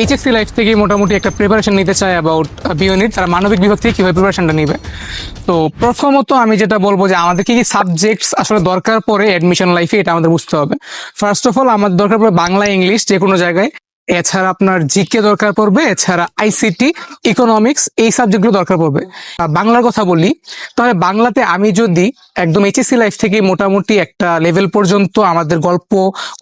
HSC life থেকে মোটামুটি একটা প্রিপারেশন নিতে চায় অ্যাবাউট বিউনিট, তারা মানবিক বিভাগ থেকে কীভাবে প্রিপারেশনটা নিবে। তো প্রথমত আমি যেটা বলবো যে আমাদের কি কি সাবজেক্টস আসলে দরকার পড়ে অ্যাডমিশন লাইফে, এটা আমাদের বুঝতে হবে। ফার্স্ট অফ অল আমাদের দরকার পড়বে বাংলা, ইংলিশ যে কোনো জায়গায়। এছাড়া আপনার জিকে দরকার পড়বে, এছাড়া আইসিটি, ইকোনমিক্স, এই সাবজেক্টগুলো দরকার পড়বে। বাংলার কথা বলি, তাহলে বাংলাতে আমি যদি একদম এইচএসসি লাইফ থেকে মোটামুটি একটা লেভেল পর্যন্ত আমাদের গল্প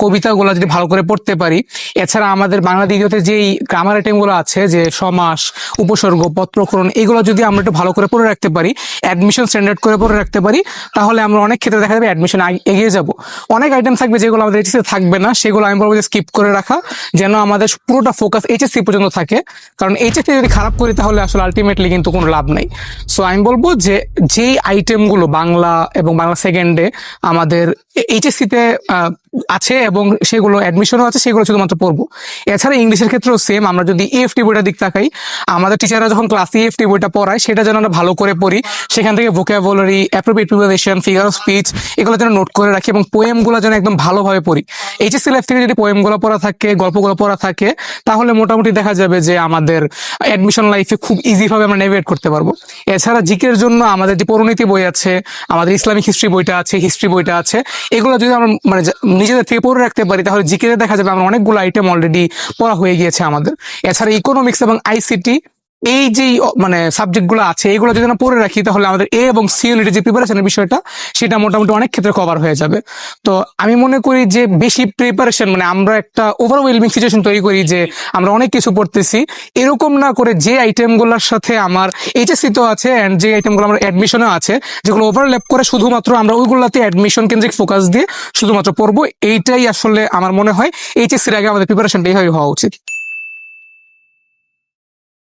কবিতাগুলো যদি ভালো করে পড়তে পারি, এছাড়া আমাদের বাংলা দ্বিতীয়তে যেই গ্রামার আইটেমগুলো আছে, যে সমাস, উপসর্গ, পত্রকরণ, এগুলো যদি আমরা একটু ভালো করে পড়ে রাখতে পারি, অ্যাডমিশন স্ট্যান্ডার্ড করে পড়ে রাখতে পারি, তাহলে আমরা অনেক ক্ষেত্রে দেখা যাবে অ্যাডমিশন এগিয়ে যাব। অনেক আইটেম থাকবে যেগুলো আমাদের এইচএসসি থাকবে না, সেগুলো আমি বলবো যে স্কিপ করে রাখা, যেন আমাদের পুরোটা ফোকাস এইচএসসি পর্যন্ত থাকে। কারণ এইচএসসি যদি খারাপ করি তাহলে আসলে আলটিমেটলি কিন্তু কোনো লাভ নাই। সো আমি বলবো যে যেই আইটেমগুলো বাংলা এবং বাংলা সেকেন্ডে আমাদের এইচএসসিতে আছে এবং সেগুলো অ্যাডমিশনও আছে, সেগুলো শুধুমাত্র পড়বো। এছাড়া ইংলিশের ক্ষেত্রেও সেম, আমরা যদি ইএফটি বইটার দিক তাকাই, আমাদের টিচাররা যখন ক্লাস ইএফটি বইটা পড়ায় সেটা যেন আমরা ভালো করে পড়ি, সেখান থেকে vocabulary, appropriate preparation, figure of speech, এগুলো যেন নোট করে রাখি, এবং পোয়েমগুলো যেন একদম ভালোভাবে পড়ি। এইচএসসি লাইফ থেকে যদি পোয়েমগুলো পড়া থাকে, গল্পগুলো পড়া থাকে, তাহলে মোটামুটি দেখা যাবে যে আমাদের অ্যাডমিশন লাইফে খুব ইজিভাবে আমরা নেভিগেট করতে পারবো। এছাড়া জিকের জন্য আমাদের যে পরিণতি বই আছে, আমাদের ইসলামিক হিস্ট্রি বইটা আছে, হিস্ট্রি বইটা আছে, এগুলো যদি আমরা মানে নিজেদের থেকে পড়ে রাখতে পারি, তাহলে জিকেতে দেখা যাবে আমরা অনেকগুলো আইটেম অলরেডি পড়া হয়ে গিয়েছে আমাদের। এছাড়া ইকোনমিক্স এবং আইসিটি, এই যে মানে সাবজেক্টগুলো আছে, এগুলো যদি আমরা পড়ে রাখি, তাহলে আমাদের এ এবং সি ইউনিটের যে প্রিপারেশনের বিষয়টা, সেটা মোটামুটি অনেক ক্ষেত্রে কভার হয়ে যাবে। তো আমি মনে করি যে বেশি প্রিপারেশন মানে আমরা একটা ওভারওয়েলমিং সিচুয়েশন তৈরি করি যে আমরা অনেক কিছু পড়তেছি, এরকম না করে যে আইটেমগুলোর সাথে আমার এইচএসসি তো আছে অ্যান্ড যে আইটেমগুলো আমার অ্যাডমিশনও আছে, যেগুলো ওভারল্যাপ করে, শুধুমাত্র আমরা ওইগুলোতে অ্যাডমিশন কেন্দ্রিক ফোকাস দিয়ে শুধুমাত্র পড়বো, এইটাই আসলে আমার মনে হয় এইচএসসির আগে আমাদের প্রিপারেশনটা এইভাবে হওয়া উচিত।